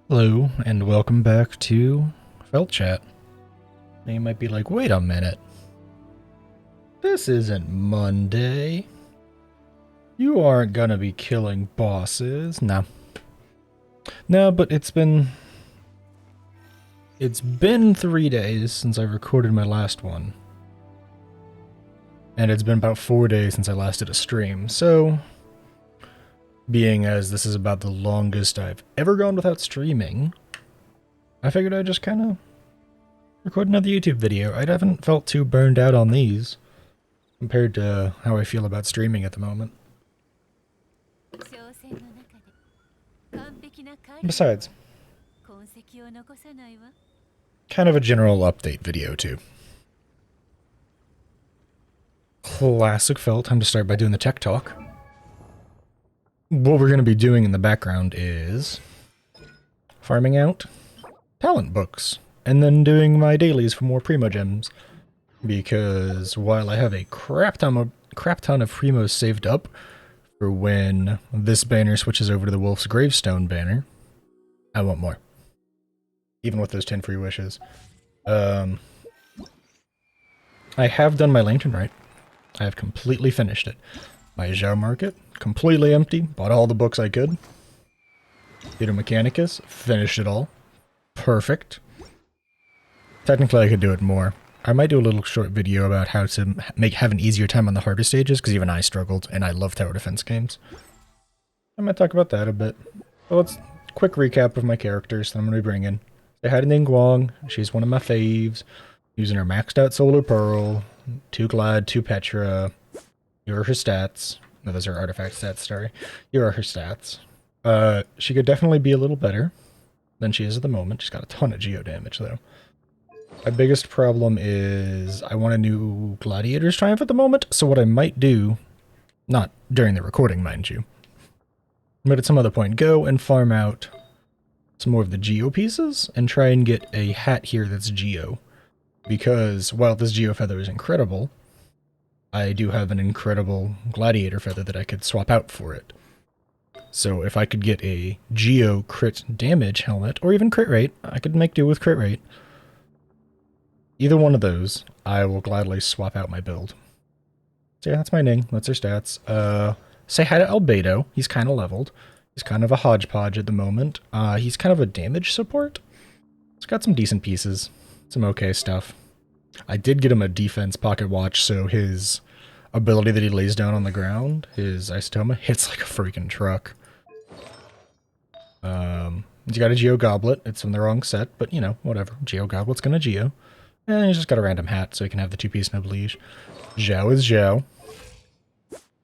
Hello, and welcome back to Felt Chat. Now you might be like, wait a minute. This isn't Monday. You aren't gonna be killing bosses. Nah. No, but it's been 3 days since I recorded my last one. And it's been about 4 days since I last did a stream, so being as this is about the longest I've ever gone without streaming, I figured I'd just kind of record another YouTube video. I haven't felt too burned out on these compared to how I feel about streaming at the moment. Besides, kind of a general update video too. Classic Felt, time to start by doing the tech talk. What we're going to be doing in the background is farming out talent books, and then doing my dailies for more Primo gems. Because while I have a crap ton of Primos saved up for when this banner switches over to the Wolf's Gravestone banner, I want more. Even with those 10 free wishes. I have done my Lantern Rite. I have completely finished it. My Zhao Market, completely empty. Bought all the books I could. Theater Mechanicus, finished it all. Perfect. Technically, I could do it more. I might do a little short video about how to have an easier time on the harder stages, because even I struggled, and I love tower defense games. I might talk about that a bit. Well, let's quick recap of my characters that I'm going to be bringing. Say hi to Ningguang. She's one of my faves. Using her maxed out Solar Pearl, 2 Glad, 2 Petra. Here are her stats. No, those are artifact stats, sorry. Here are her stats. She could definitely be a little better than she is at the moment. She's got a ton of geo damage, though. My biggest problem is I want a new Gladiator's Triumph at the moment, so what I might do, not during the recording, mind you, but at some other point, go and farm out some more of the geo pieces and try and get a hat here that's geo. Because while this geo feather is incredible, I do have an incredible gladiator feather that I could swap out for it. So if I could get a geo crit damage helmet, or even crit rate, I could make do with crit rate. Either one of those, I will gladly swap out my build. So yeah, that's my Ning. That's her stats. Say hi to Albedo. He's kind of leveled. He's kind of a hodgepodge at the moment. He's kind of a damage support. He's got some decent pieces. Some okay stuff. I did get him a defense pocket watch, so his ability that he lays down on the ground, his Isotoma, hits like a freaking truck. He's got a Geo Goblet. It's from the wrong set, but you know, whatever. Geo Goblet's gonna Geo. And he's just got a random hat, so he can have the 2-piece Noblige. Zhao is Zhao.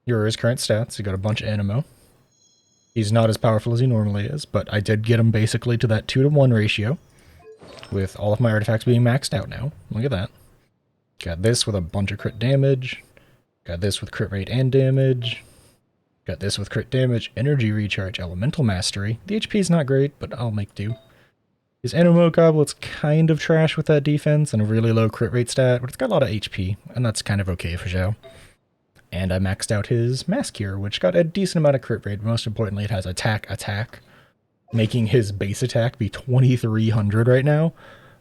Here are his current stats. He got a bunch of Animo. He's not as powerful as he normally is, but I did get him basically to that 2-to-1 ratio, with all of my artifacts being maxed out now. Look at that. Got this with a bunch of crit damage. Got this with crit rate and damage. Got this with crit damage, energy recharge, elemental mastery. The HP is not great, but I'll make do. His Anemo Goblet's kind of trash with that defense and a really low crit rate stat, but it's got a lot of HP, and that's kind of okay for Zhao. And I maxed out his Mask here, which got a decent amount of crit rate, but most importantly it has attack, making his base attack be 2300 right now,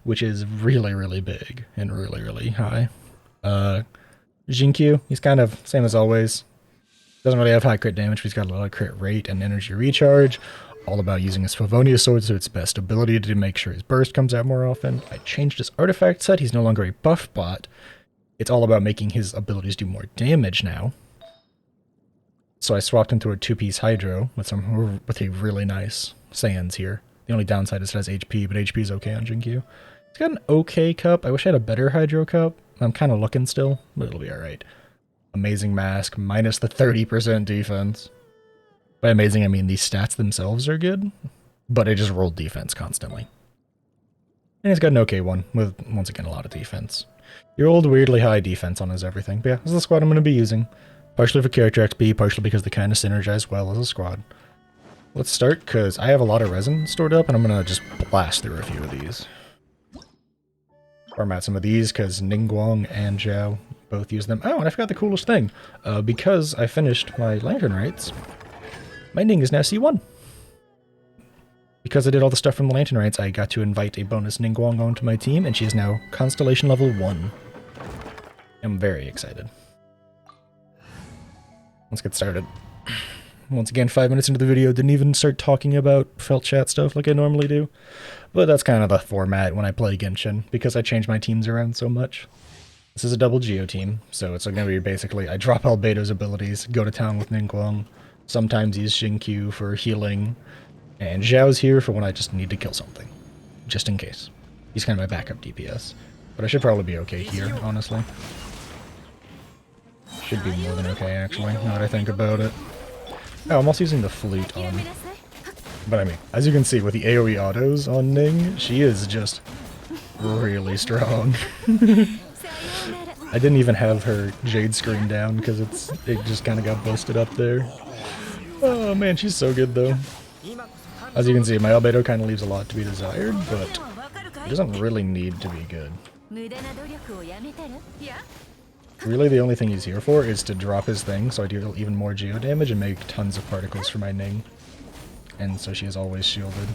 which is really, really big and really, really high. Jinkyu, he's kind of same as always. Doesn't really have high crit damage, but he's got a lot of crit rate and energy recharge. All about using his Favonius Sword to its best ability to make sure his burst comes out more often. I changed his artifact set. He's no longer a buff bot. It's all about making his abilities do more damage now. So I swapped him to a 2-piece Hydro with a really nice Sands here. The only downside is it has HP, but HP is okay on Jinkyu. It's got an okay cup. I wish I had a better Hydro cup. I'm kind of looking still, but it'll be alright. Amazing Mask, minus the 30% defense. By amazing, I mean these stats themselves are good, but I just rolled defense constantly. And he's got an okay one, with, once again, a lot of defense. Your old weirdly high defense on his everything. But yeah, this is the squad I'm going to be using. Partially for character XP, partially because they kind of synergize well as a squad. Let's start, because I have a lot of resin stored up, and I'm going to just blast through a few of these. Farm out some of these, because Ningguang and Zhao both use them. Oh, and I forgot the coolest thing. Because I finished my Lantern Rites, my Ning is now C1. because I did all the stuff from the Lantern Rites, I got to invite a bonus Ningguang onto my team, and she is now Constellation level 1. I'm very excited. Let's get started. Once again, 5 minutes into the video, didn't even start talking about felt chat stuff like I normally do. But that's kind of the format when I play Genshin, because I change my teams around so much. This is a double Geo team, so it's going to be basically, I drop Albedo's abilities, go to town with Ningguang, sometimes use Xingqiu for healing, and Zhao's here for when I just need to kill something. Just in case. He's kind of my backup DPS. But I should probably be okay here, honestly. Should be more than okay, actually, now that I think about it. Oh, I'm also using the flute on. But I mean, as you can see with the AoE autos on Ning, she is just really strong. I didn't even have her Jade screen down because it just kind of got busted up there. Oh man, she's so good though. As you can see, my Albedo kind of leaves a lot to be desired, but it doesn't really need to be good. Really, the only thing he's here for is to drop his thing, so I deal even more geo damage and make tons of particles for my Ning. And so she is always shielded.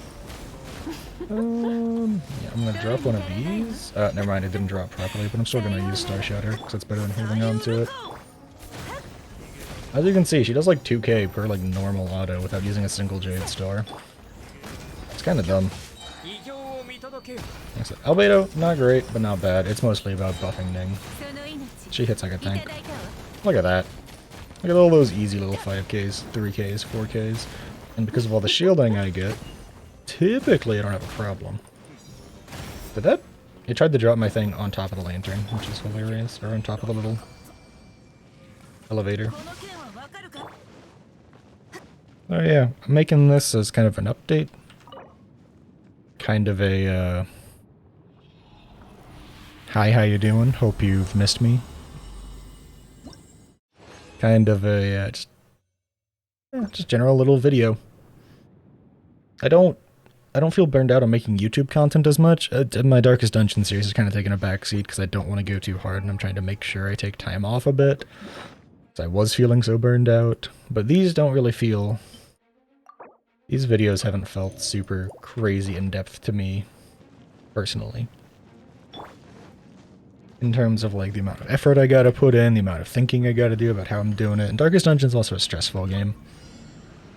Yeah, I'm gonna drop one of these. Never mind, it didn't drop properly, but I'm still gonna use Star Shatter, because it's better than holding on to it. As you can see, she does like 2k per like normal auto without using a single Jade Star. It's kinda dumb. Albedo, not great, but not bad. It's mostly about buffing Ning. She hits like a tank. Look at that. Look at all those easy little 5ks, 3ks, 4ks. And because of all the shielding I get, typically I don't have a problem. Did that? It tried to drop my thing on top of the lantern, which is hilarious. Or on top of the little elevator. Oh yeah, I'm making this as kind of an update. Kind of a, hi, how you doing? Hope you've missed me. Kind of a, just general little video. I don't feel burned out on making YouTube content as much. My Darkest Dungeon series is kind of taking a backseat because I don't want to go too hard, and I'm trying to make sure I take time off a bit. I was feeling so burned out, but these don't really feel... These videos haven't felt super crazy in-depth to me, personally. In terms of like the amount of effort I gotta put in, the amount of thinking I gotta do about how I'm doing it. And Darkest Dungeon's also a stressful game.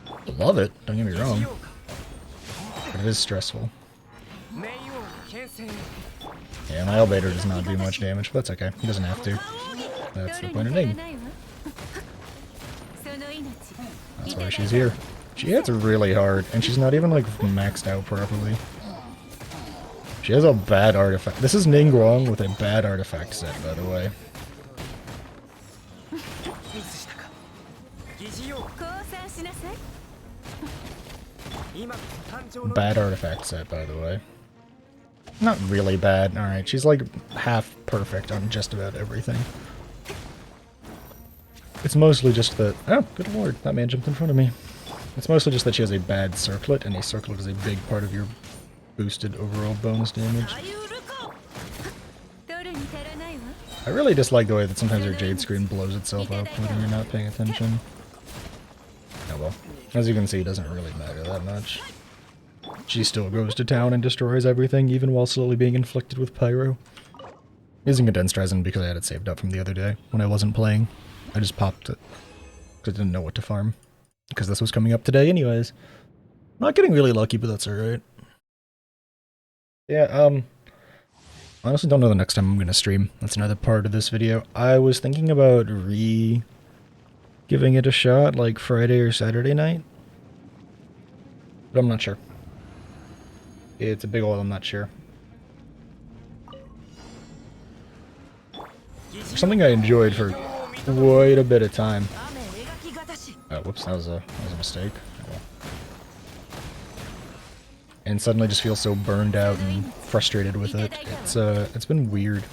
I love it, don't get me wrong. But it is stressful. Yeah, my Albedo does not do much damage, but that's okay. He doesn't have to. That's the point of Ning. That's why she's here. She hits really hard, and she's not even like maxed out properly. She has a bad artifact. This is Ningguang with a bad artifact set, by the way. Bad artifact set, by the way. Not really bad. Alright, she's like half perfect on just about everything. It's mostly just that... Oh, good lord, that man jumped in front of me. It's mostly just that she has a bad circlet, and a circlet is a big part of your boosted overall bonus damage. I really dislike the way that sometimes her Jade screen blows itself up when you're not paying attention. Oh well. As you can see, it doesn't really matter that much. She still goes to town and destroys everything, even while slowly being inflicted with Pyro. Using Condensed Resin because I had it saved up from the other day when I wasn't playing. I just popped it because I didn't know what to farm. Because this was coming up today anyways. Not getting really lucky, but that's alright. Yeah, honestly don't know the next time I'm gonna stream. That's another part of this video. I was thinking about giving it a shot, like Friday or Saturday night. But I'm not sure. It's a big old I'm not sure. Something I enjoyed for quite a bit of time. Whoops, that was a mistake. Oh. And suddenly just feel so burned out and frustrated with it. It's been weird.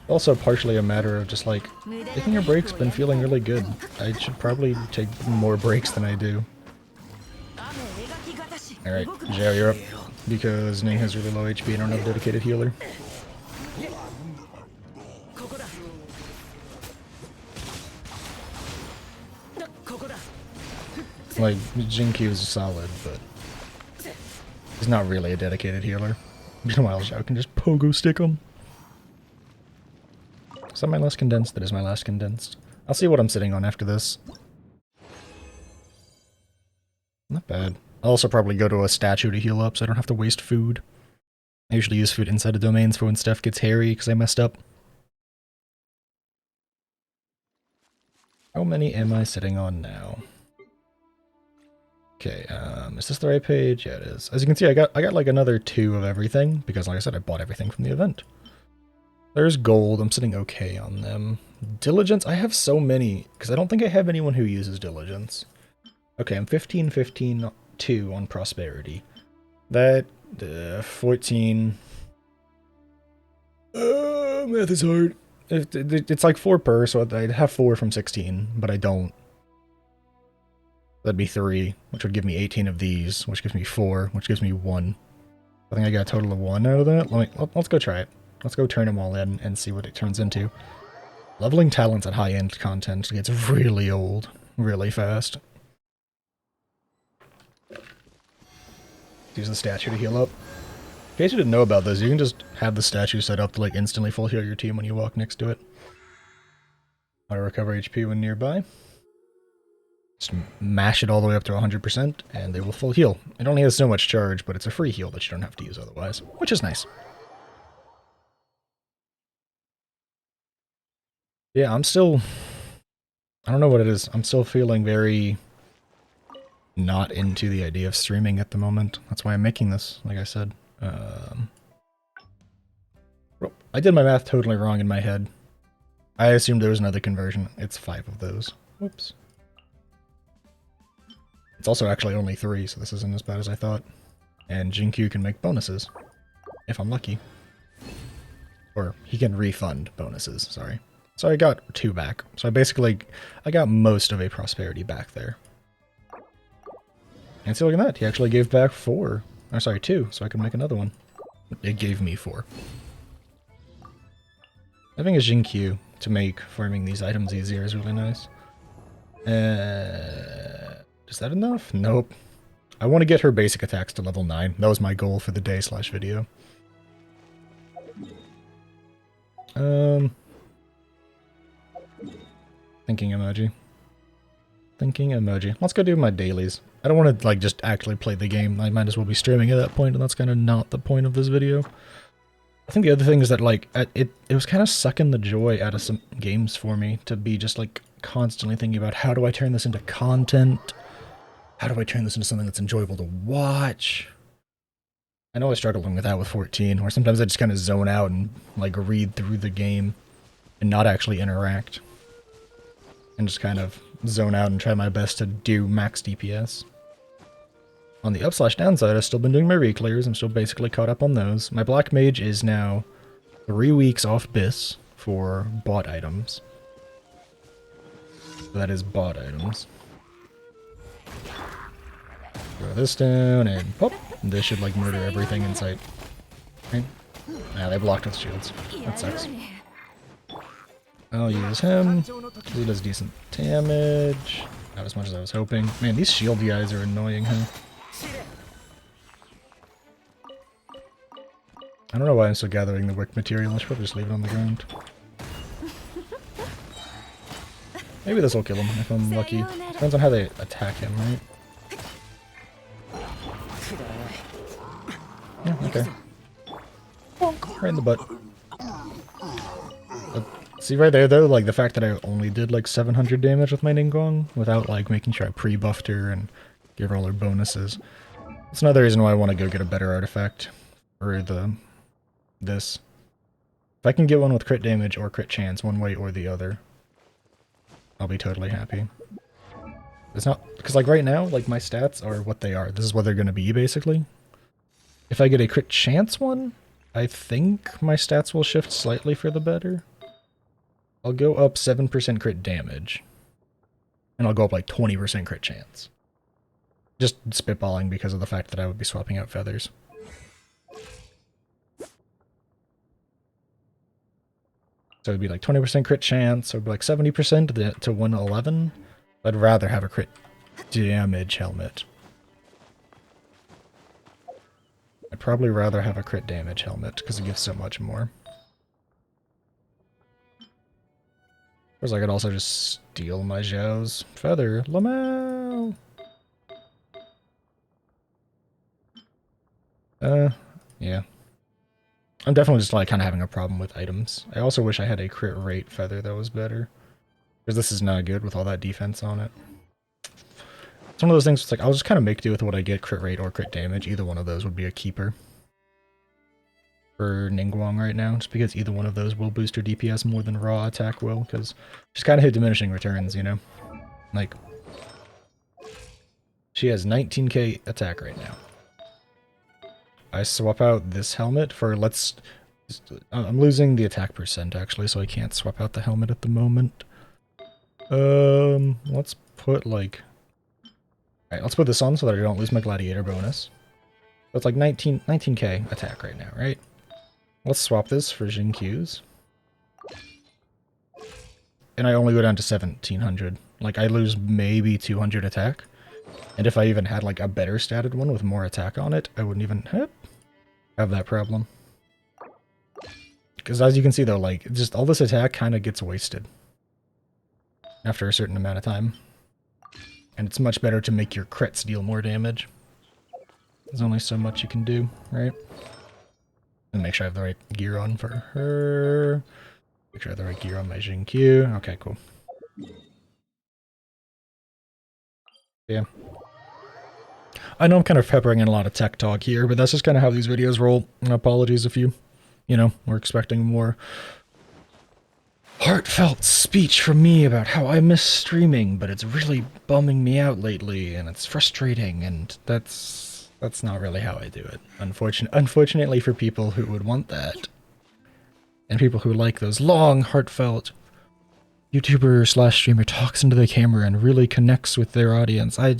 Also partially a matter of just like, taking a break's been feeling really good. I should probably take more breaks than I do. Alright, Zhao, you're up. Because Ning has really low HP and I don't have a dedicated healer. Like, Jinkyu is solid, but he's not really a dedicated healer. Meanwhile, Zhao can just pogo stick him. Is that my last condensed? That is my last condensed. I'll see what I'm sitting on after this. Not bad. I'll also probably go to a statue to heal up so I don't have to waste food. I usually use food inside of domains for when stuff gets hairy because I messed up. How many am I sitting on now? Okay, is this the right page? Yeah, it is. As you can see, I got like another 2 of everything because, like I said, I bought everything from the event. There's gold. I'm sitting okay on them. Diligence. I have so many because I don't think I have anyone who uses diligence. Okay, I'm 15, 15, 2 on prosperity. That 14. Math is hard. It's like 4 per, so I'd have 4 from 16, but I don't. That'd be 3, which would give me 18 of these, which gives me 4, which gives me 1. I think I got a total of 1 out of that. Let's go try it. Let's go turn them all in and see what it turns into. Leveling talents at high-end content gets really old, really fast. Use the statue to heal up. In case you didn't know about this, you can just have the statue set up to like instantly full heal your team when you walk next to it. Auto recover HP when nearby. Just mash it all the way up to 100% and they will full heal. It only has so much charge, but it's a free heal that you don't have to use otherwise, which is nice. Yeah, I'm still... I don't know what it is. I'm still feeling very not into the idea of streaming at the moment. That's why I'm making this, like I said. I did my math totally wrong in my head. I assumed there was another conversion. It's 5 of those. Whoops. It's also actually only 3, so this isn't as bad as I thought. And Jinkyu can make bonuses. If I'm lucky. Or he can refund bonuses, sorry. So I got 2 back. So I got most of a prosperity back there. And see, look at that. He actually gave back 4. Oh, sorry, 2, so I could make another one. It gave me 4. Having a Jinkyu to make farming these items easier is really nice. Is that enough? Nope. I want to get her basic attacks to level 9. That was my goal for the day / video. Thinking emoji. Thinking emoji. Let's go do my dailies. I don't want to, like, just actually play the game. I might as well be streaming at that point, and that's kind of not the point of this video. I think the other thing is that, like, it was kind of sucking the joy out of some games for me to be just, like, constantly thinking about how do I turn this into content? How do I turn this into something that's enjoyable to watch? I know I struggled with that with 14, where sometimes I just kind of zone out and, like, read through the game and not actually interact. And just kind of zone out and try my best to do max DPS. On the up / downside, I've still been doing my reclears. I'm still basically caught up on those. My Black Mage is now 3 weeks off BIS for bought items. So that is bought items. Throw this down and pop. This should like murder everything in sight. Right? Ah, they blocked with shields. That sucks. I'll use him. He does decent damage. Not as much as I was hoping. Man, these shield guys are annoying, huh? I don't know why I'm still gathering the wick material. I should probably just leave it on the ground. Maybe this will kill him if I'm lucky. Depends on how they attack him, right? Yeah, okay. Right in the butt. See right there though, like the fact that I only did like 700 damage with my Ningguang without like making sure I pre-buffed her and gave her all her bonuses. That's another reason why I want to go get a better artifact for this. If I can get one with crit damage or crit chance one way or the other, I'll be totally happy. It's not, because like right now, like my stats are what they are. This is what they're going to be basically. If I get a crit chance one, I think my stats will shift slightly for the better. I'll go up 7% crit damage. And I'll go up like 20% crit chance. Just spitballing because of the fact that I would be swapping out feathers. So it'd be like 20% crit chance, or it'd be like 70% to 111. I'd rather have a crit damage helmet. I'd probably rather have a crit damage helmet because it gives so much more. Whereas I could also just steal my Zhao's feather. Lamau! Yeah. I'm definitely just like kind of having a problem with items. I also wish I had a crit rate feather that was better. Because this is not good with all that defense on it. It's one of those things, it's like, I'll just kind of make do with what I get, crit rate or crit damage. Either one of those would be a keeper. For Ningguang right now, just because either one of those will boost her DPS more than raw attack will, because she's kind of hit diminishing returns, you know? Like, she has 19k attack right now. I swap out this helmet for, I'm losing the attack percent actually, so I can't swap out the helmet at the moment. Let's put like... Alright, let's put this on so that I don't lose my gladiator bonus. So it's like 19k attack right now, right? Let's swap this for Jin Q's. And I only go down to 1700. Like, I lose maybe 200 attack. And if I even had like a better statted one with more attack on it, I wouldn't even have that problem. Because as you can see though, like, just all this attack kind of gets wasted after a certain amount of time. And it's much better to make your crits deal more damage. There's only so much you can do, right? And make sure I have the right gear on for her. Make sure I have the right gear on my Jin Q. Okay, cool. Yeah. I know I'm kind of peppering in a lot of tech talk here, but that's just kind of how these videos roll. And apologies if you know, were expecting more heartfelt speech from me about how I miss streaming, but it's really bumming me out lately, and it's frustrating, and that's not really how I do it. Unfortunately for people who would want that, and people who like those long, heartfelt YouTuber/streamer talks into the camera and really connects with their audience. I'm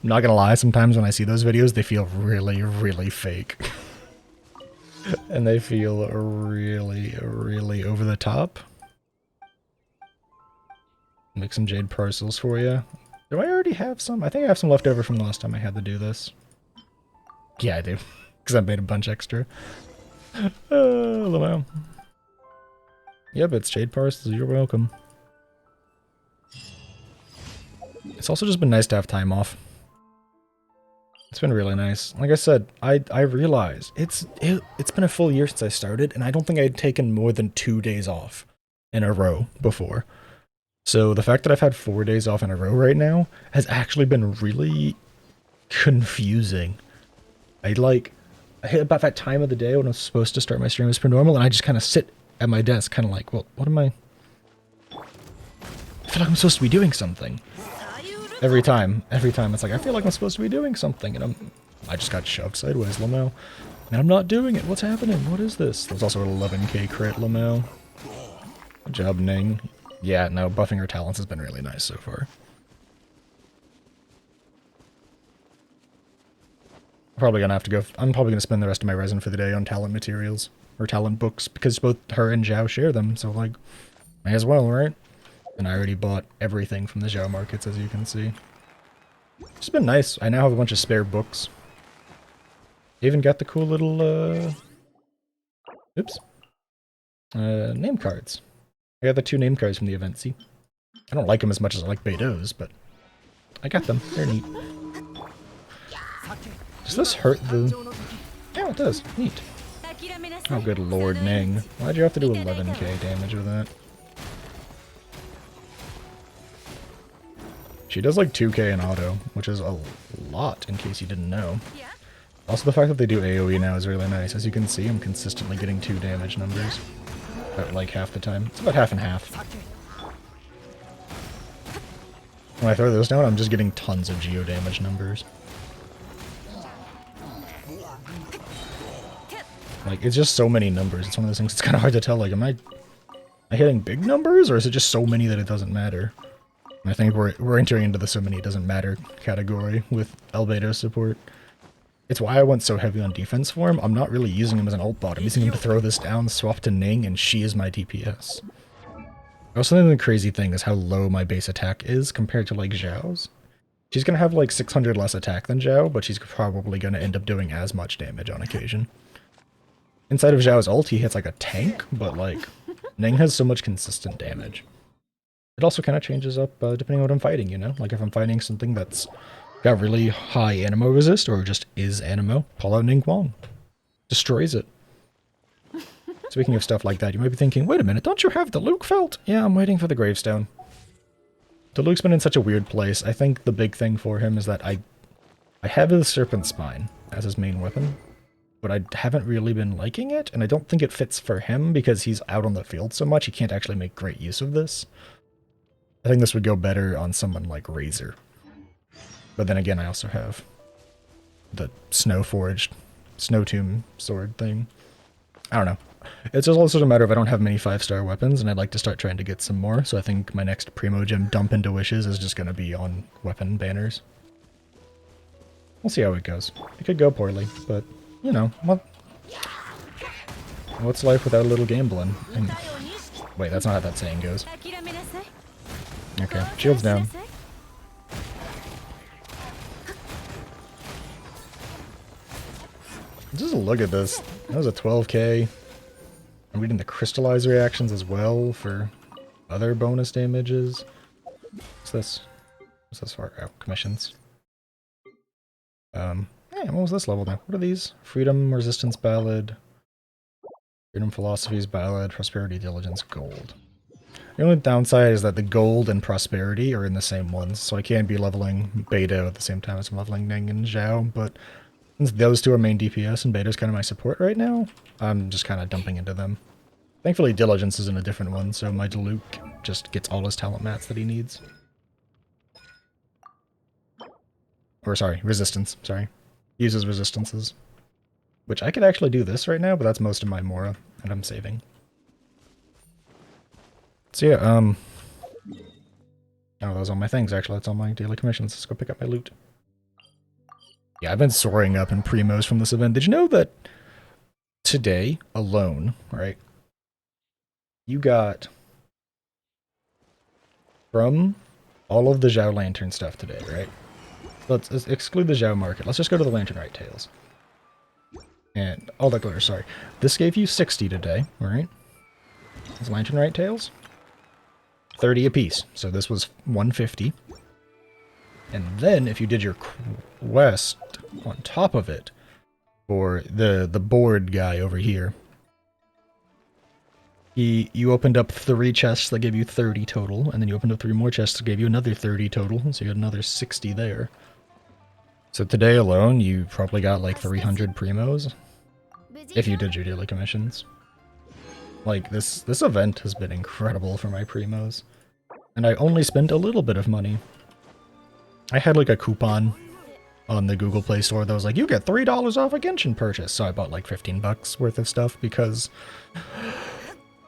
not gonna lie, sometimes when I see those videos, they feel really, really fake. And they feel really, really over the top. Make some jade parcels for you. Do I already have some? I think I have some left over from the last time I had to do this. Yeah, I do. Because I made a bunch extra. Hello. Yep, it's jade parcels. You're welcome. It's also just been nice to have time off. It's been really nice. Like I said, I realized it's been a full year since I started, and I don't think I'd taken more than 2 days off in a row before. So the fact that I've had 4 days off in a row right now has actually been really confusing. I hit about that time of the day when I'm supposed to start my stream as per normal, and I just kind of sit at my desk, kind of like, well, what am I feel like I'm supposed to be doing something. Every time it's like, I feel like I'm supposed to be doing something, and I just got shoved sideways, Lamau. And I'm not doing it. What's happening? What is this? There's also an 11k crit, Lamau. Good job, Ning. Yeah, no, buffing her talents has been really nice so far. I'm probably gonna spend the rest of my resin for the day on talent materials, or talent books, because both her and Zhao share them, so like, may as well, right? And I already bought everything from the Zhao markets, as you can see. It's been nice. I now have a bunch of spare books. I even got the cool little, name cards. I got the 2 name cards from the event, see? I don't like them as much as I like Beido's, but I got them. They're neat. Does this hurt the... Yeah, it does. Neat. Oh, good lord, Ning. Why'd you have to do 11k damage with that? She does like 2k in auto, which is a lot in case you didn't know. Also, the fact that they do AoE now is really nice. As you can see, I'm consistently getting 2 damage numbers. About like half the time. It's about half and half. When I throw those down, I'm just getting tons of geo damage numbers. Like, it's just so many numbers. It's one of those things, it's kind of hard to tell, like, am I hitting big numbers, or is it just so many that it doesn't matter? And I think we're entering into the so many it doesn't matter category with Albedo support. It's why I went so heavy on defense for him. I'm not really using him as an ult bot. I'm using him to throw this down, swap to Ning, and she is my DPS. Also, the crazy thing is how low my base attack is compared to like Zhao's. She's gonna have like 600 less attack than Zhao, but she's probably gonna end up doing as much damage on occasion. Inside of Zhao's ult, he hits like a tank, but like Ning has so much consistent damage. It also kind of changes up depending on what I'm fighting, you know? Like if I'm fighting something that's got really high animo resist or just is animo, pull out Ningguang. Destroys it. Speaking of stuff like that, you might be thinking, wait a minute, don't you have the Luke felt? Yeah, I'm waiting for the gravestone. The Luke's been in such a weird place. I think the big thing for him is that I have his Serpent Spine as his main weapon, but I haven't really been liking it, and I don't think it fits for him because he's out on the field so much, he can't actually make great use of this. I think this would go better on someone like Razor. But then again, I also have the Snow-forged Snow Tomb sword thing. I don't know. It's just also a matter of I don't have many 5-star weapons, and I'd like to start trying to get some more, so I think my next Primogem dump into wishes is just going to be on weapon banners. We'll see how it goes. It could go poorly, but, you know, what's life without a little gambling? And, wait, that's not how that saying goes. Okay, shield's down. Just look at this. That was a 12k. I'm reading the crystallize reactions as well for other bonus damages. What's this? What's this for? Oh, commissions. Hey, what was this level now? What are these? Freedom, Resistance Ballad, Freedom Philosophies Ballad, Prosperity, Diligence, Gold. The only downside is that the Gold and Prosperity are in the same ones, so I can't be leveling Beta at the same time as I'm leveling Ning and Zhao, but since those two are main DPS and Beta's kind of my support right now, I'm just kind of dumping into them. Thankfully, Diligence is in a different one, so my Luke just gets all his talent mats that he needs. Or sorry, Resistance, sorry. He uses Resistances. Which I could actually do this right now, but that's most of my Mora, and I'm saving. So yeah, oh, those are all my things, actually. That's all my daily commissions. Let's go pick up my loot. Yeah, I've been soaring up in primos from this event. Did you know that today alone, right, you got from all of the Zhao Lantern stuff today, right? Let's exclude the Zhao market. Let's just go to the Lantern Right Tails. And all that glitter, sorry. This gave you 60 today, right? These Lantern Right Tails. 30 apiece. So this was 150. And then if you did your quest on top of it for the board guy over here, you opened up 3 chests that gave you 30 total, and then you opened up 3 more chests that gave you another 30 total, so you had another 60 there. So today alone, you probably got like 300 primos, if you did your daily commissions. Like, this event has been incredible for my primos, and I only spent a little bit of money. I had like a coupon on the Google Play Store that was like, you get $3 off a Genshin purchase, so I bought like 15 bucks worth of stuff because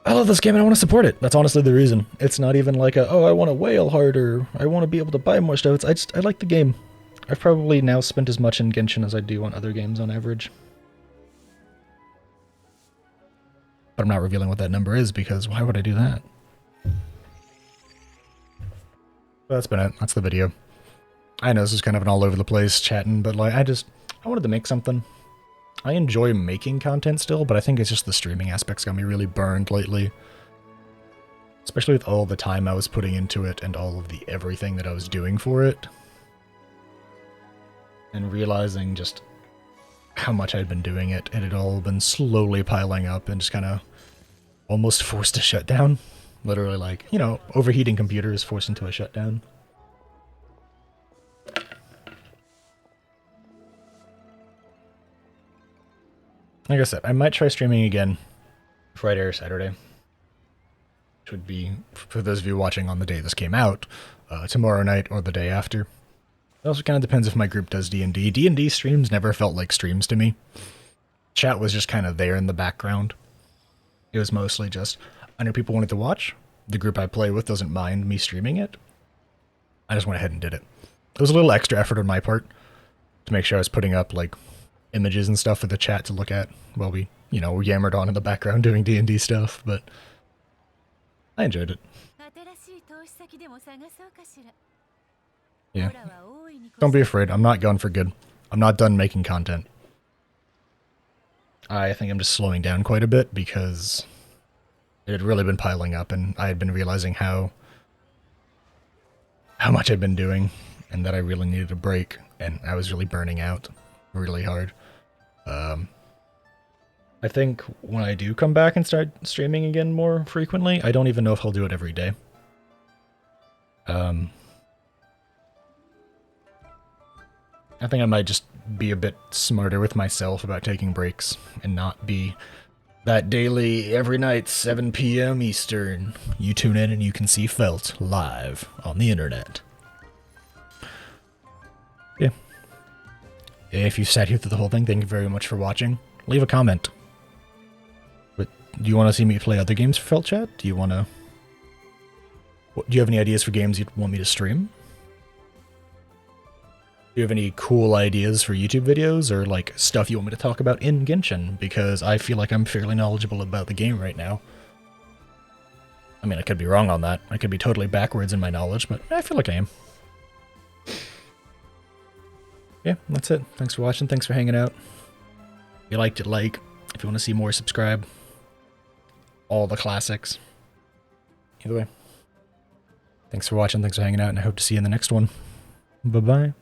I love this game and I want to support it. That's honestly the reason. It's not even like a, oh, I want to whale harder, I want to be able to buy more stuff. I like the game. I've probably now spent as much in Genshin as I do on other games on average. But I'm not revealing what that number is because why would I do that? But that's been it. That's the video. I know this is kind of an all over the place chatting, but like I wanted to make something. I enjoy making content still, but I think it's just the streaming aspect's got me really burned lately. Especially with all the time I was putting into it and all of the everything that I was doing for it. And realizing just how much I'd been doing it, and it had all been slowly piling up and just kind of almost forced to shut down. Literally like, you know, overheating computers forced into a shutdown. Like I said, I might try streaming again Friday or Saturday. Which would be, for those of you watching on the day this came out, tomorrow night or the day after. It also kind of depends if my group does D&D. D&D streams never felt like streams to me. Chat was just kind of there in the background. It was mostly just, I know people wanted to watch. The group I play with doesn't mind me streaming it. I just went ahead and did it. It was a little extra effort on my part to make sure I was putting up, like, images and stuff for the chat to look at while we, you know, yammered on in the background doing D&D stuff, but I enjoyed it. Yeah. Don't be afraid. I'm not gone for good. I'm not done making content. I think I'm just slowing down quite a bit because it had really been piling up and I had been realizing how much I'd been doing and that I really needed a break and I was really burning out really hard. I think when I do come back and start streaming again more frequently, I don't even know if I'll do it every day. I think I might just be a bit smarter with myself about taking breaks and not be that daily, every night, 7 p.m. Eastern. You tune in and you can see Felt live on the internet. Yeah. If you sat here through the whole thing, thank you very much for watching. Leave a comment. But do you want to see me play other games for Felt Chat? Do you want to... Do you have any ideas for games you'd want me to stream? Do you have any cool ideas for YouTube videos or like stuff you want me to talk about in Genshin? Because I feel like I'm fairly knowledgeable about the game right now. I mean, I could be wrong on that. I could be totally backwards in my knowledge, but I feel like I am. Yeah, that's it. Thanks for watching. Thanks for hanging out. If you liked it, like. If you want to see more, subscribe. All the classics. Either way. Thanks for watching. Thanks for hanging out, and I hope to see you in the next one. Bye-bye.